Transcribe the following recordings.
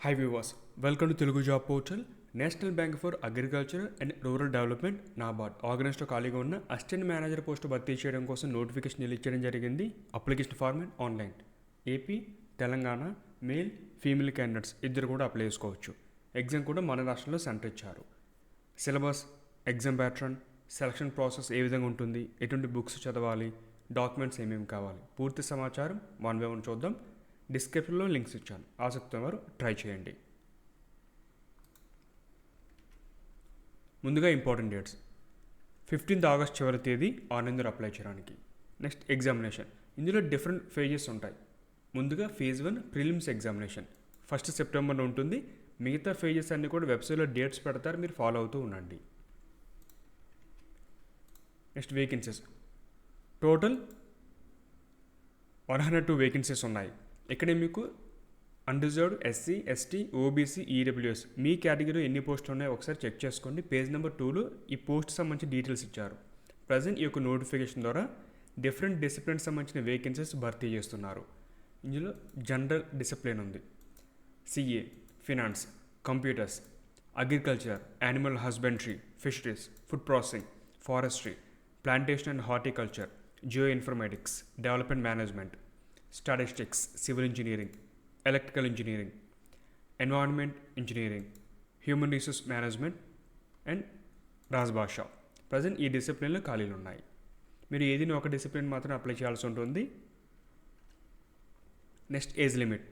Hi viewers, welcome to Telugu Job Portal. National bank for agriculture and rural development NABARD ఆర్గనైజ్లో ఖాళీగా ఉన్న assistant manager post భర్తీ చేయడం కోసం నోటిఫికేషన్ రిలీజ్ చేయడం జరిగింది. Application format online. AP, Telangana male, female candidates ఇద్దరు కూడా అప్లై చేసుకోవచ్చు. ఎగ్జామ్ కూడా మన రాష్ట్రంలో సెంటర్ ఇచ్చారు. Syllabus, exam pattern, selection process ఏ విధంగా ఉంటుంది, ఎటువంటి బుక్స్ చదవాలి, డాక్యుమెంట్స్ ఏమేమి కావాలి, పూర్తి సమాచారం వన్ బై వన్ చూద్దాం. డిస్క్రిప్షన్లో లింక్స్ ఇచ్చాను, ఆసక్తి వారు ట్రై చేయండి. ముందుగా ఇంపార్టెంట్ డేట్స్. 15th ఆగస్ట్ చివరి తేదీ ఆన్లైన్ అప్లై చేయడానికి. Next examination. ఇందులో డిఫరెంట్ ఫేజెస్ ఉంటాయి. ముందుగా ఫేజ్ 1 ప్రిలిమ్స్ ఎగ్జామినేషన్ 1 సెప్టెంబర్లో ఉంటుంది. మిగతా ఫేజెస్ అన్నీ కూడా వెబ్సైట్లో డేట్స్ పెడతారు, మీరు ఫాలో అవుతూ ఉండండి. Next vacancies. టోటల్ 102 వేకెన్సీస్ ఉన్నాయి. ఇక్కడ మీకు unreserved, SC, ST, OBC, EWS మీ కేటగిరీలో ఎన్ని పోస్టులు ఉన్నాయో ఒకసారి చెక్ చేసుకోండి. పేజ్ నెంబర్ 2లో ఈ పోస్ట్ సంబంధించిన డీటెయిల్స్ ఇచ్చారు. ప్రజెంట్ ఈ యొక్క నోటిఫికేషన్ ద్వారా డిఫరెంట్ డిసిప్లిన్స్ సంబంధించిన వేకెన్సీస్ భర్తీ చేస్తున్నారు. ఇందులో జనరల్ డిసిప్లిన్ ఉంది, CA, finance, computers, agriculture, animal husbandry, fisheries, food processing, forestry, plantation and horticulture, geo informatics, development management, statistics, civil engineering, electrical engineering, environment engineering, human resource management and Rajbhasha. Present ఈ డిసిప్లిన్లో ఖాళీలు ఉన్నాయి. మీరు ఏదైనా ఒక discipline మాత్రం apply చేయాల్సి ఉంటుంది. నెక్స్ట్ ఏజ్ లిమిట్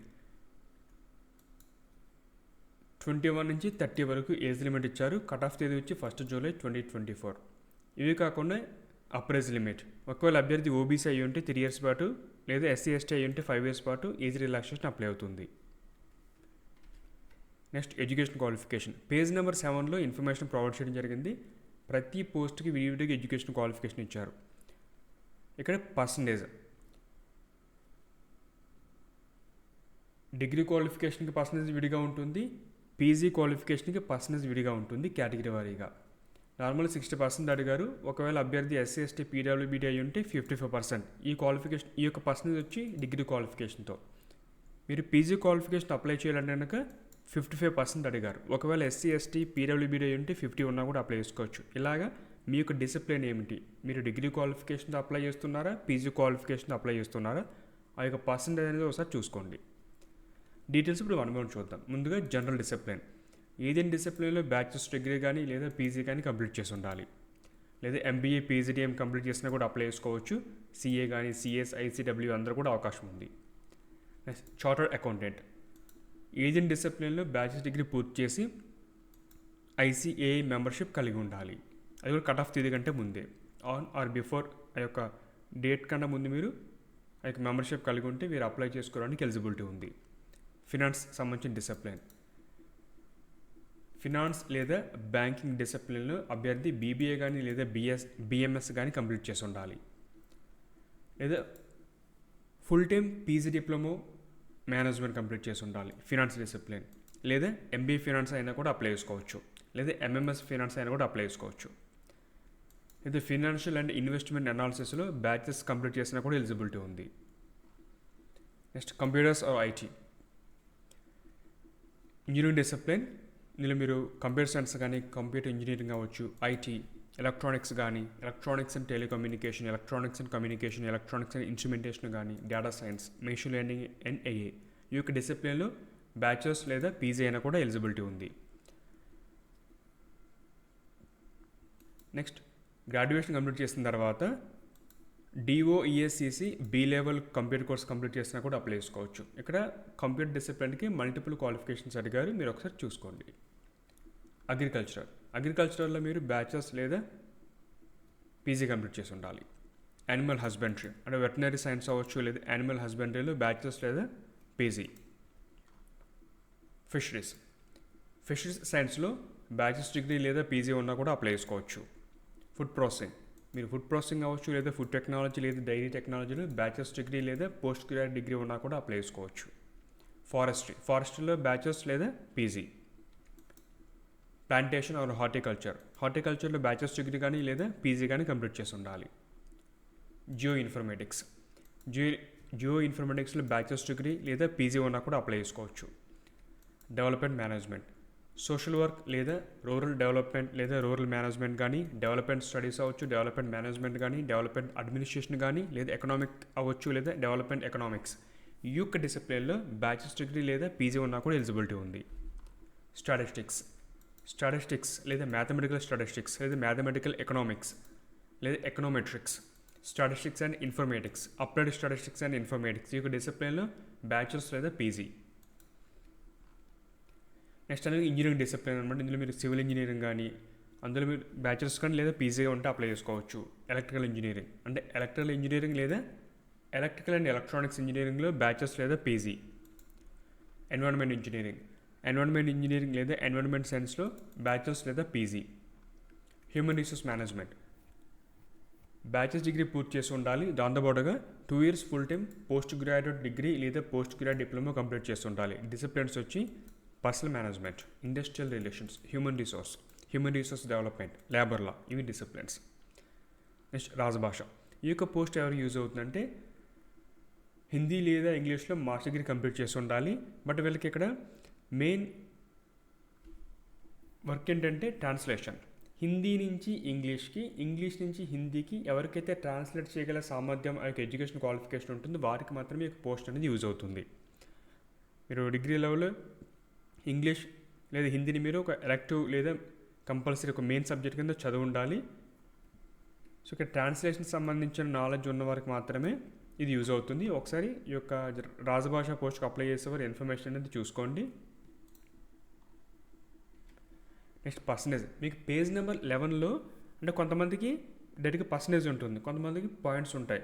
21 నుంచి 30 వరకు ఏజ్ లిమిట్ ఇచ్చారు. కట్ ఆఫ్ తేదీ వచ్చి 1 జూలై 2024. ఇవి కాకుండా అప్పర్ ఏజ్ లిమిట్, ఒకవేళ అభ్యర్థి ఓబీసీ అయ్యి ఉంటే 3 years పాటు, లేదా ఎస్సీ ఎస్టీ అయ్యి ఉంటే 5 years పాటు ఏజ్ రిలాక్సేషన్ అప్లై అవుతుంది. Next education qualification. Page number 7లో ఇన్ఫర్మేషన్ ప్రొవైడ్ చేయడం జరిగింది. ప్రతి పోస్ట్కి విడివిడిగా ఎడ్యుకేషన్ క్వాలిఫికేషన్ ఇచ్చారు. ఇక్కడ పర్సంటేజ్, డిగ్రీ క్వాలిఫికేషన్కి పర్సంటేజ్ విడిగా ఉంటుంది, పీజీ క్వాలిఫికేషన్కి పర్సంటేజ్ విడిగా ఉంటుంది కేటగిరీ వారీగా. నార్మల్ 60% అడిగారు. ఒకవేళ అభ్యర్థి ఎస్సీ ఎస్టీ పీడబ్ల్యూబీడీ అయ్యి ఉంటే 55%. ఈ క్వాలిఫికేషన్, ఈ యొక్క పర్సంటేజ్ వచ్చి డిగ్రీ క్వాలిఫికేషన్తో. మీరు పీజీ క్వాలిఫికేషన్ అప్లై చేయాలంటే కనుక 55% అడిగారు. ఒకవేళ ఎస్సీ ఎస్టీ పీడబ్ల్యూబీడీ అయ్యి ఉంటే 50 ఉన్నా కూడా అప్లై చేసుకోవచ్చు. ఇలాగా మీ యొక్క డిసిప్లిన్ ఏమిటి, మీరు డిగ్రీ క్వాలిఫికేషన్తో అప్లై చేస్తున్నారా, పీజీ క్వాలిఫికేషన్తో అప్లై చేస్తున్నారా, ఆ యొక్క పర్సంటేజ్ అనేది ఒకసారి చూసుకోండి. డీటెయిల్స్ ఇప్పుడు వన్ బై వన్ చూద్దాం. ముందుగా జనరల్ డిసిప్లిన్. ఏదైనా డిసిప్లిన్లో బ్యాచిలర్స్ డిగ్రీ కానీ లేదా పీజీ కానీ కంప్లీట్ చేసి ఉండాలి. లేదా ఎంబీఏ పీజీడీఎం కంప్లీట్ చేసినా కూడా అప్లై చేసుకోవచ్చు. సిఏ కానీ సిఎస్, ఐసీడబ్ల్యూ అందరూ కూడా అవకాశం ఉంది. Next chartered accountant. ఏదైనా డిసిప్లిన్లో బ్యాచిలర్స్ డిగ్రీ పూర్తి చేసి ఐసీఏఐ మెంబర్షిప్ కలిగి ఉండాలి. అది కూడా కట్ ఆఫ్ తేదీ కంటే ముందే, ఆన్ ఆర్ బిఫోర్ ఆ యొక్క డేట్ కన్నా ముందు మీరు ఆ యొక్క మెంబర్షిప్ కలిగి ఉంటే మీరు అప్లై చేసుకోవడానికి ఎలిజిబిలిటీ ఉంది. ఫినాన్స్ సంబంధించిన డిసిప్లిన్. ఫినాన్స్ లేదా బ్యాంకింగ్ డిసిప్లిన్లో అభ్యర్థి బీబీఏ కానీ లేదా బిఎంఎస్ కానీ కంప్లీట్ చేసి ఉండాలి. లేదా full time PG diploma management complete చేసి ఉండాలి ఫినాన్స్ డిసిప్లిన్. లేదా ఎంబీఏ ఫినాన్స్ అయినా కూడా అప్లై చేసుకోవచ్చు. లేదా ఎంఎంఎస్ ఫినాన్స్ అయినా కూడా అప్లై చేసుకోవచ్చు. లేదా ఫినాన్షియల్ అండ్ ఇన్వెస్ట్మెంట్ అనాలిసిస్లో బ్యాచెస్ కంప్లీట్ చేసినా కూడా ఎలిజిబిలిటీ ఉంది. Next computers or IT. Engineering discipline, ఇందులో మీరు కంప్యూటర్ సైన్స్ కానీ కంప్యూటర్ ఇంజనీరింగ్ అవ్వచ్చు, ఐటీ, ఎలక్ట్రానిక్స్ కానీ electronics and telecommunication, electronics and communication, electronics and instrumentation కానీ, data science, machine learning and ఏఏ. ఈ యొక్క డిసిప్లిన్లో బ్యాచిలర్స్ లేదా పీజీ అయినా కూడా ఎలిజిబిలిటీ ఉంది. నెక్స్ట్ గ్రాడ్యుయేషన్ కంప్లీట్ చేసిన తర్వాత DOEACC B level computer course complete చేసినా కూడా అప్లై చేసుకోవచ్చు. ఇక్కడ కంప్యూటర్ డిసిప్లిన్కి మల్టిపుల్ క్వాలిఫికేషన్స్ అడిగారు, మీరు ఒకసారి చూసుకోండి. అగ్రికల్చరల్లో మీరు బ్యాచిలర్స్ లేదా పీజీ కంప్లీట్ చేసి ఉండాలి. యానిమల్ హస్బెండరీ అంటే వెటనరీ సైన్స్ అవ్వచ్చు, లేదా యానిమల్ హస్బెండరీలో బ్యాచిలర్స్ లేదా పీజీ. ఫిషరీస్ సైన్స్లో బ్యాచిలర్స్ డిగ్రీ లేదా పీజీ ఉన్నా కూడా అప్లై చేసుకోవచ్చు. ఫుడ్ ప్రాసెసింగ్, మీరు ఫుడ్ ప్రాసెసింగ్ అవ్వచ్చు, లేదా ఫుడ్ టెక్నాలజీ లేదా డైరీ టెక్నాలజీలో బ్యాచిలర్స్ డిగ్రీ లేదా పోస్ట్ గ్రాడ్యుయేట్ డిగ్రీ ఉన్నా కూడా అప్లై చేసుకోవచ్చు. ఫారెస్ట్రీలో బ్యాచిలర్స్ లేదా పీజీ. ప్లాంటేషన్ ఆర్ హార్టికల్చర్లో బ్యాచిలర్స్ డిగ్రీ కానీ లేదా పీజీ కానీ కంప్లీట్ చేసి ఉండాలి. జియో ఇన్ఫర్మేటిక్స్లో బ్యాచిలర్స్ డిగ్రీ లేదా పీజీ ఉన్నా కూడా అప్లై చేసుకోవచ్చు. డెవలప్మెంట్ మేనేజ్మెంట్, సోషల్ వర్క్ లేదా రూరల్ డెవలప్మెంట్ లేదా రూరల్ మేనేజ్మెంట్ కానీ, డెవలప్మెంట్ స్టడీస్ అవ్వచ్చు, డెవలప్మెంట్ మేనేజ్మెంట్ కానీ, డెవలప్మెంట్ అడ్మినిస్ట్రేషన్ కానీ, లేదా ఎకనామిక్ అవ్వచ్చు లేదా డెవలప్మెంట్ ఎకనామిక్స్. ఈ యొక్క డిసిప్లిన్లో బ్యాచిలర్స్ డిగ్రీ లేదా పీజీ ఉన్నా కూడా ఎలిజిబిలిటీ ఉంది. స్టాటిస్టిక్స్ లేదా మ్యాథమెటికల్ స్టాటిస్టిక్స్ లేదా మ్యాథమెటికల్ ఎకనామిక్స్ లేదా econometrics, statistics and informatics, applied statistics and informatics. ఈ యొక్క డిసిప్లిన్లో బ్యాచిలర్స్ లేదా పీజీ. నెక్స్ట్ అనేది ఇంజనీరింగ్ డిసిప్లిన్ అనమాట. ఇందులో మీరు సివిల్ ఇంజనీరింగ్ కానీ, అందులో మీరు బ్యాచిలర్స్ కానీ లేదా పీజీగా ఉంటే అప్లై చేసుకోవచ్చు. ఎలక్ట్రికల్ ఇంజనీరింగ్ అంటే ఎలక్ట్రికల్ ఇంజనీరింగ్ లేదా ఎలక్ట్రికల్ అండ్ ఎలక్ట్రానిక్స్ ఇంజనీరింగ్లో బ్యాచిలర్స్ లేదా పీజీ. ఎన్విరాన్మెంట్ ఇంజనీరింగ్ లేదా ఎన్విరాన్మెంట్ సైన్స్లో బ్యాచిలర్స్ లేదా PG. Human resource management bachelors degree పూర్తి చేసి ఉండాలి. దాంతోపాటుగా 2 years full time post graduate degree లేదా పోస్ట్ గ్రాడ్యుయేట్ డిప్లొమా కంప్లీట్ చేసి ఉండాలి. డిసిప్లిన్స్ వచ్చి personal management, industrial relations, human resource development, labour law, ఇవి డిసిప్లిన్స్. నెక్స్ట్ రాజభాష. ఈ యొక్క పోస్ట్ ఎవరు యూజ్ అవుతుందంటే హిందీ లేదా ఇంగ్లీష్లో మాస్టర్ డిగ్రీ కంప్లీట్ చేసి ఉండాలి. బట్ వీళ్ళకి ఇక్కడ మెయిన్ వర్క్ ఏంటంటే ట్రాన్స్లేషన్. హిందీ నుంచి ఇంగ్లీష్కి, ఇంగ్లీష్ నుంచి హిందీకి ఎవరికైతే ట్రాన్స్లేట్ చేయగల సామర్థ్యం ఆ యొక్క ఎడ్యుకేషన్ క్వాలిఫికేషన్ ఉంటుందో వారికి మాత్రమే ఈ పోస్ట్ అనేది యూజ్ అవుతుంది. మీరు డిగ్రీ లెవెల్లో ఇంగ్లీష్ లేదా హిందీని మీరు ఒక ఎలెక్టివ్ లేదా కంపల్సరీ ఒక మెయిన్ సబ్జెక్ట్ కింద చదువు ఉండాలి. సో ఇక్కడ ట్రాన్స్లేషన్ సంబంధించిన నాలెడ్జ్ ఉన్న వారికి మాత్రమే ఇది యూజ్ అవుతుంది. ఒకసారి ఈ యొక్క రాజభాష పోస్ట్కి అప్లై చేసేవారు ఇన్ఫర్మేషన్ అనేది చూసుకోండి. Next percentage. మీకు పేజ్ నెంబర్ 11లో అంటే కొంతమందికి డైరెక్ట్గా పర్సంటేజ్ ఉంటుంది, కొంతమందికి పాయింట్స్ ఉంటాయి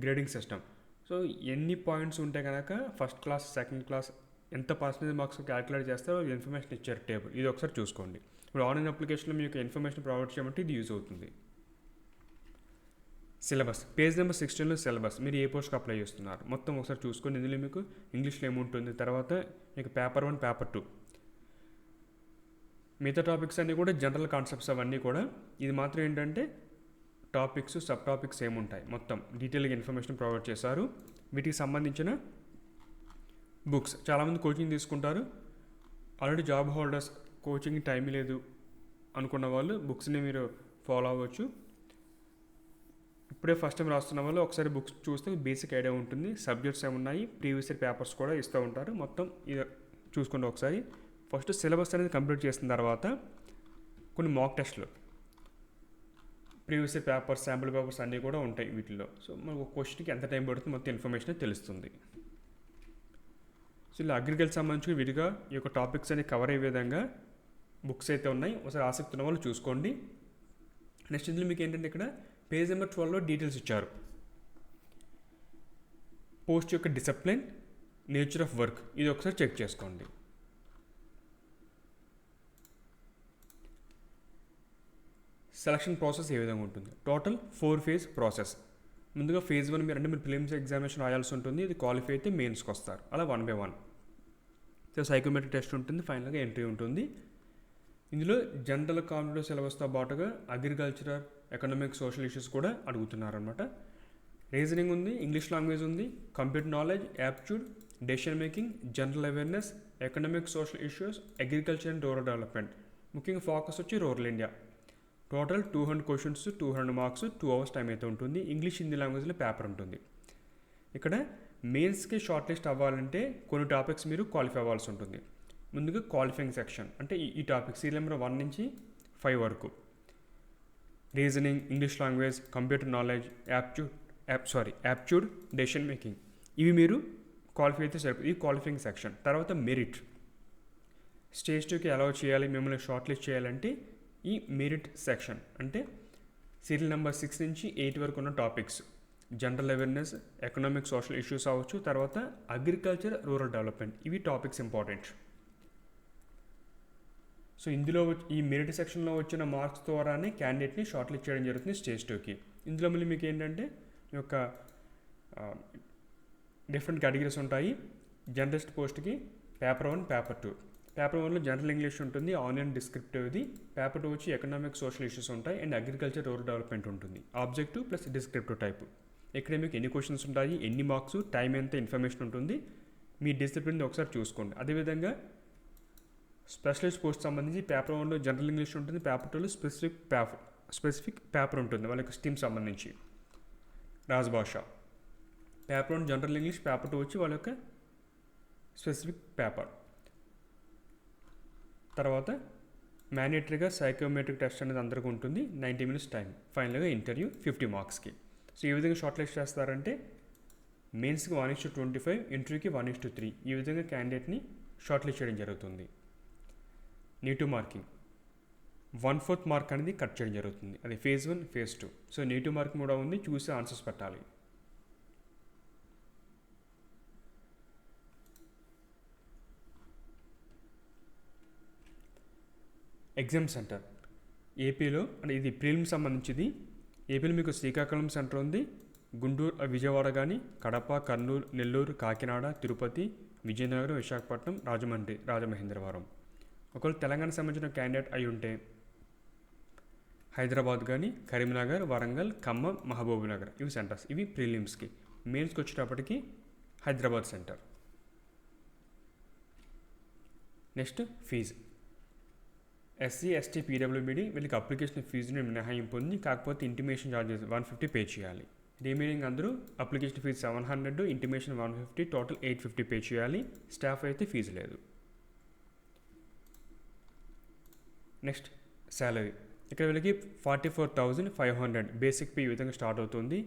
గ్రేడింగ్ సిస్టమ్. సో ఎన్ని పాయింట్స్ ఉంటే కనుక ఫస్ట్ క్లాస్, సెకండ్ క్లాస్ ఎంత పర్సంటేజ్ మార్క్స్ క్యాలిక్యులేట్ చేస్తారో ఇన్ఫర్మేషన్ ఇచ్చారు టేబుల్. ఇది ఒకసారి చూసుకోండి. ఇప్పుడు ఆన్లైన్ అప్లికేషన్లో మీకు ఇన్ఫర్మేషన్ ప్రొవైడ్ చేయమంటే ఇది యూజ్ అవుతుంది. సిలబస్ పేజ్ నెంబర్ 16లో సిలబస్ మీరు ఏ పోస్ట్కి అప్లై చేస్తున్నారు మొత్తం ఒకసారి చూసుకొని ఇందులో మీకు ఇంగ్లీష్లో ఏముంటుంది, తర్వాత మీకు పేపర్ 1, పేపర్ 2, మిగతా టాపిక్స్ అన్నీ కూడా జనరల్ కాన్సెప్ట్స్ అవన్నీ కూడా. ఇది మాత్రం ఏంటంటే టాపిక్స్, సబ్ టాపిక్స్ ఏముంటాయి మొత్తం డీటెయిల్గా ఇన్ఫర్మేషన్ ప్రొవైడ్ చేశారు. వీటికి సంబంధించిన బుక్స్ చాలామంది కోచింగ్ తీసుకుంటారు. Already job holders coaching time లేదు అనుకున్న వాళ్ళు బుక్స్ని మీరు ఫాలో అవ్వచ్చు. ఇప్పుడే ఫస్ట్ టైం రాస్తున్న వాళ్ళు ఒకసారి బుక్స్ చూస్తే బేసిక్ ఐడియా ఉంటుంది. సబ్జెక్ట్స్ ఏమున్నాయి, ప్రీవియస్ ఇయర్ పేపర్స్ కూడా ఇస్తూ ఉంటారు. మొత్తం ఇది చూసుకోండి ఒకసారి. ఫస్ట్ సిలబస్ అనేది కంప్లీట్ చేసిన తర్వాత కొన్ని మాక్ టెస్ట్లు, previous year papers, sample papers అన్నీ కూడా ఉంటాయి వీటిలో. సో మనకు క్వశ్చన్కి ఎంత టైం పడుతుంది మొత్తం ఇన్ఫర్మేషన్ తెలుస్తుంది. సో ఇలా అగ్రికల్చర్ సంబంధించి విడిగా ఈ యొక్క టాపిక్స్ అన్ని కవర్ అయ్యే విధంగా బుక్స్ అయితే ఉన్నాయి. ఒకసారి ఆసక్తి ఉన్న వాళ్ళు చూసుకోండి. నెక్స్ట్ ఇందులో మీకు ఏంటంటే ఇక్కడ పేజ్ నెంబర్ 12లో డీటెయిల్స్ ఇచ్చారు. పోస్ట్ యొక్క డిసిప్లిన్, నేచర్ ఆఫ్ వర్క్, ఇది ఒకసారి చెక్ చేసుకోండి. సెలక్షన్ ప్రాసెస్ ఏ విధంగా ఉంటుంది, టోటల్ 4 phase ప్రాసెస్. ముందుగా phase 1 మీరు ప్రిలిమ్స్ ఎగ్జామినేషన్ రాయాల్సి ఉంటుంది. ఇది క్వాలిఫై అయితే మెయిన్స్కి వస్తారు. అలా 1 by 1. సో సైకోమెట్రిక్ టెస్ట్ ఉంటుంది, ఫైనల్గా ఎంట్రీ ఉంటుంది. ఇందులో జనరల్ కాంపిటేటివ్ సిలబస్తో పాటుగా అగ్రికల్చరల్, ఎకనామిక్, సోషల్ ఇష్యూస్ కూడా అడుగుతున్నారనమాట. రీజనింగ్ ఉంది, ఇంగ్లీష్ లాంగ్వేజ్ ఉంది, computer knowledge, aptitude, decision making, general awareness, economic, social issues, agriculture and rural development. ముఖ్యంగా ఫోకస్ వచ్చి rural India. Total 200 questions, 200 marks, 2 hours time అయితే ఉంటుంది. English, Hindi లాంగ్వేజ్లో paper ఉంటుంది. ఇక్కడ మెయిన్స్కి షార్ట్ లిస్ట్ అవ్వాలంటే కొన్ని టాపిక్స్ మీరు క్వాలిఫై అవ్వాల్సి ఉంటుంది. ముందుగా క్వాలిఫైయింగ్ సెక్షన్ అంటే ఈ టాపిక్ సీరియల్ నెంబర్ 1 నుంచి 5 వరకు. Reasoning, English language, computer knowledge, aptitude, decision making, ఇవి మీరు క్వాలిఫై అయితే సరిపోతుంది. ఈ క్వాలిఫైయింగ్ సెక్షన్. తర్వాత మెరిట్, స్టేజ్ 2కి అలౌ చేయాలి మిమ్మల్ని షార్ట్ లిస్ట్ చేయాలంటే ఈ మెరిట్ సెక్షన్ అంటే సీరియల్ నెంబర్ 6 నుంచి 8 వరకు ఉన్న topics, general awareness, economic, social issues అవ్వచ్చు, తర్వాత అగ్రికల్చర్, రూరల్ డెవలప్మెంట్, ఇవి టాపిక్స్ ఇంపార్టెంట్. సో ఇందులో ఈ మెరిట్ సెక్షన్లో వచ్చిన మార్క్స్ ద్వారానే క్యాండిడేట్ని షార్ట్ లిస్ట్ చేయడం జరుగుతుంది స్టేజ్ 2కి. ఇందులో మళ్ళీ మీకు ఏంటంటే ఈ యొక్క డిఫరెంట్ కేటగిరీస్ ఉంటాయి. జర్నలిస్ట్ పోస్ట్కి పేపర్ 1, పేపర్ 2. పేపర్ 1లో జనరల్ ఇంగ్లీష్ ఉంటుంది, ఆన్లైన్ డిస్క్రిప్టివ్ ఇది. పేపర్ 2 వచ్చి ఎకనామిక్, సోషల్ ఇష్యూస్ ఉంటాయి అండ్ అగ్రికల్చర్, రూరల్ డెవలప్మెంట్ ఉంటుంది. Objective plus descriptive type. ఇక్కడ మీకు ఎన్ని క్వశ్చన్స్ ఉంటాయి, ఎన్ని మార్క్స్, టైం ఎంత, ఇన్ఫర్మేషన్ ఉంటుంది. మీ డిసిప్లిన్ ఒకసారి చూసుకోండి. అదేవిధంగా స్పెషలిస్ట్ పోస్ట్ సంబంధించి పేపర్ 1లో జనరల్ ఇంగ్లీష్ ఉంటుంది, పేపర్ 2లో స్పెసిఫిక్ పేపర్ ఉంటుంది వాళ్ళ యొక్క స్ట్రీమ్ సంబంధించి. రాజభాష పేపర్ 1 జనరల్ ఇంగ్లీష్, పేపర్ 2 వచ్చి వాళ్ళ యొక్క స్పెసిఫిక్ పేపర్. తర్వాత మ్యాండేటరీగా సైకోమెట్రిక్ టెస్ట్ అనేది అందరికీ ఉంటుంది, 90 minutes టైం. ఫైనల్గా ఇంటర్వ్యూ 50 marksకి. సో ఈ విధంగా షార్ట్ లిస్ట్ చేస్తారంటే మెయిన్స్కి 1:25, ఇంటర్వ్యూకి 1:3 ఈ విధంగా క్యాండిడేట్ని షార్ట్ లిస్ట్ చేయడం జరుగుతుంది. నెగిటివ్ మార్కింగ్ 1/4 మార్క్ అనేది కట్ చేయడం జరుగుతుంది, అది phase 1, phase 2. So negative marking కూడా ఉంది, చూసి ఆన్సర్స్ పెట్టాలి. ఎగ్జామ్ సెంటర్ ఏపీలో అంటే ఇది ప్రిలిమ్స్ సంబంధించింది. ఏపీలో మీకు శ్రీకాకుళం సెంటర్ ఉంది, గుంటూరు విజయవాడ కానీ, కడప, కర్నూలు, నెల్లూరు, కాకినాడ, తిరుపతి, విజయనగరం, విశాఖపట్నం, రాజమండ్రి, రాజమహేంద్రవరం. ఒకవేళ తెలంగాణ సంబంధించిన క్యాండిడేట్ అయి ఉంటే హైదరాబాద్ కానీ, కరీంనగర్, వరంగల్, ఖమ్మం, మహబూబ్నగర్ ఇవి సెంటర్స్. ఇవి ప్రిలిమ్స్కి. మెయిన్స్కి వచ్చేటప్పటికి Hyderabad centre. Next fee. SC, ST, PWBD వీళ్ళకి అప్లికేషన్ ఫీజుని మినహాయింపు ఉంది, కాకపోతే ఇంటిమేషన్ ఛార్జెస్ 150 పే చేయాలి. రిమైనింగ్ అందరూ application fee 700, intimation 150, total 850 pay చేయాలి. స్టాఫ్ అయితే ఫీజు లేదు. Next salary. ఇక్కడ వీళ్ళకి 44,500 బేసిక్ పే ఈ విధంగా స్టార్ట్ అవుతుంది.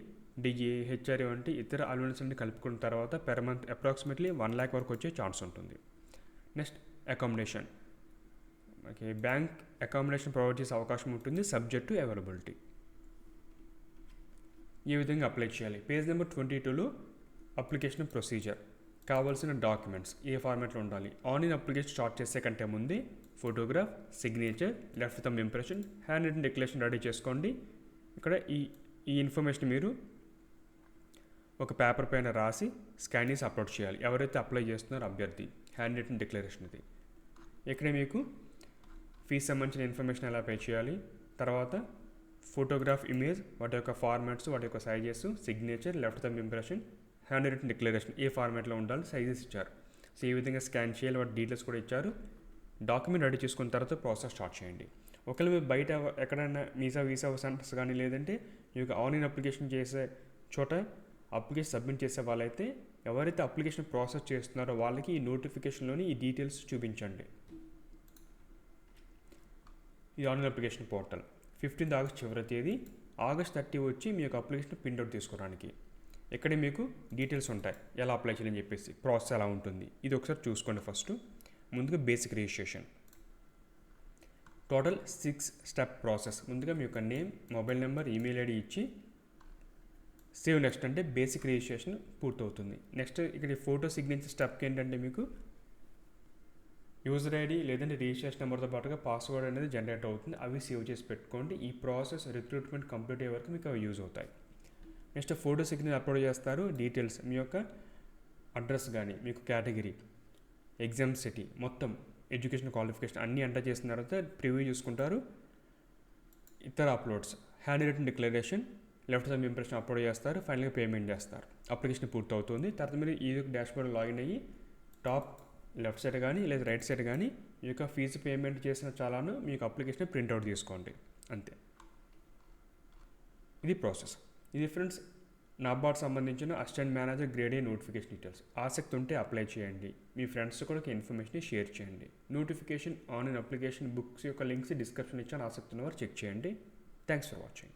డిఏ, హెచ్ఆర్ఏ వంటి ఇతర అలవెన్స్ అన్ని కలుపుకున్న తర్వాత పెర్ మంత్ అప్రాక్సిమేట్లీ 1 lakh వరకు వచ్చే ఛాన్స్ ఉంటుంది. Next accommodation. Okay, bank accommodation provide చేసే అవకాశం ఉంటుంది, సబ్జెక్ట్ టు అవైలబిలిటీ. ఈ విధంగా అప్లై చేయాలి. పేజ్ నెంబర్ 22లో అప్లికేషన్ ప్రొసీజర్. కావాల్సిన డాక్యుమెంట్స్ ఏ ఫార్మాట్లో ఉండాలి. ఆన్లైన్ అప్లికేషన్ స్టార్ట్ చేసే కంటే ముందే photograph, signature, left thumb impression, hand written declaration ready చేసుకోండి. ఇక్కడ ఈ ఇన్ఫర్మేషన్ మీరు ఒక పేపర్ పైన రాసి స్కాన్ చేసి అప్లోడ్ చేయాలి. ఎవరైతే అప్లై చేస్తున్నారో అభ్యర్థి హ్యాండ్ రిటన్ డిక్లరేషన్ ఇది. ఇక్కడ మీకు ఫీజు సంబంధించిన ఇన్ఫర్మేషన్ ఎలా పే చేయాలి, తర్వాత ఫోటోగ్రాఫ్, ఇమేజ్, వాటి యొక్క ఫార్మాట్స్, వాటి యొక్క sizes, signature, left thumb impression, hand written declaration ఏ ఫార్మాట్లో ఉండాలి, సైజెస్ ఇచ్చారు. సో ఈ విధంగా స్కాన్ చేయాలి, వాటి డీటెయిల్స్ కూడా ఇచ్చారు. డాక్యుమెంట్ రెడీ చేసుకున్న తర్వాత ప్రాసెస్ స్టార్ట్ చేయండి. ఒకవేళ మీరు బయట ఎక్కడైనా వీసా సెంటర్స్ కానీ లేదంటే ఈ యొక్క ఆన్లైన్ అప్లికేషన్ చేసే చోట అప్లికేషన్ సబ్మిట్ చేసే వాళ్ళైతే ఎవరైతే అప్లికేషన్ ప్రాసెస్ చేస్తున్నారో వాళ్ళకి ఈ నోటిఫికేషన్లోని ఈ డీటెయిల్స్ చూపించండి. ఇది online application portal. 15th August చివరి తేదీ. August 30 వచ్చి మీ యొక్క అప్లికేషన్ ప్రింట్అవుట్ తీసుకోవడానికి. ఇక్కడ మీకు డీటెయిల్స్ ఉంటాయి, ఎలా అప్లై చేయాలని చెప్పేసి, ప్రాసెస్ ఎలా ఉంటుంది ఇది ఒకసారి చూసుకోండి. ఫస్ట్ ముందుగా basic registration. Total 6 step process. ముందుగా మీ యొక్క name, mobile number, email ID ఇచ్చి సేవ్ నెక్స్ట్ అంటే బేసిక్ రిజిస్ట్రేషన్ పూర్తవుతుంది. నెక్స్ట్ ఇక్కడ ఫోటో సిగ్నేచర్ స్టెప్కి ఏంటంటే మీకు యూజర్ ఐడి లేదంటే రిజిస్ట్రేషన్ నెంబర్తో పాటుగా పాస్వర్డ్ అనేది జనరేట్ అవుతుంది, అవి సేవ్ చేసి పెట్టుకోండి. ఈ ప్రాసెస్ రిక్రూట్మెంట్ కంప్లీట్ అయ్యే వరకు మీకు అవి యూజ్ అవుతాయి. నెక్స్ట్ ఫోటో సిగ్నేచర్ అప్లోడ్ చేస్తారు. డీటెయిల్స్ మీ యొక్క అడ్రస్ కానీ, మీకు కేటగిరీ, ఎగ్జామ్ సిటీ, మొత్తం ఎడ్యుకేషన్ క్వాలిఫికేషన్ అన్నీ ఎంటర్ చేసిన తర్వాత ప్రివ్యూ చూసుకుంటారు. ఇతర uploads, hand written declaration, left thumb impression upload చేస్తారు. ఫైనల్గా పేమెంట్ చేస్తారు. అప్లికేషన్ పూర్తవుతుంది. తర్వాత మీరు ఈ డాష్బోర్డ్ లాగిన్ అయ్యి టాప్ లెఫ్ట్ సైడ్ కానీ లేదా రైట్ సైడ్ కానీ మీ యొక్క ఫీజు పేమెంట్ చేసిన చాలాను మీ యొక్క అప్లికేషన్ ప్రింట్అవుట్ తీసుకోండి, అంతే. ఇది ప్రాసెస్. ఇది ఫ్రెండ్స్ నాబార్డ్ సంబంధించిన assistant manager grade A notification details. ఆసక్తి ఉంటే అప్లై చేయండి, మీ ఫ్రెండ్స్ కూడా ఇన్ఫర్మేషన్ షేర్ చేయండి. నోటిఫికేషన్ ఆన్లైన్ అప్లికేషన్ బుక్స్ యొక్క లింక్స్ డిస్క్రిప్షన్ ఇచ్చాను, ఆసక్తి ఉన్నవారు చెక్ చేయండి. Thanks for watching.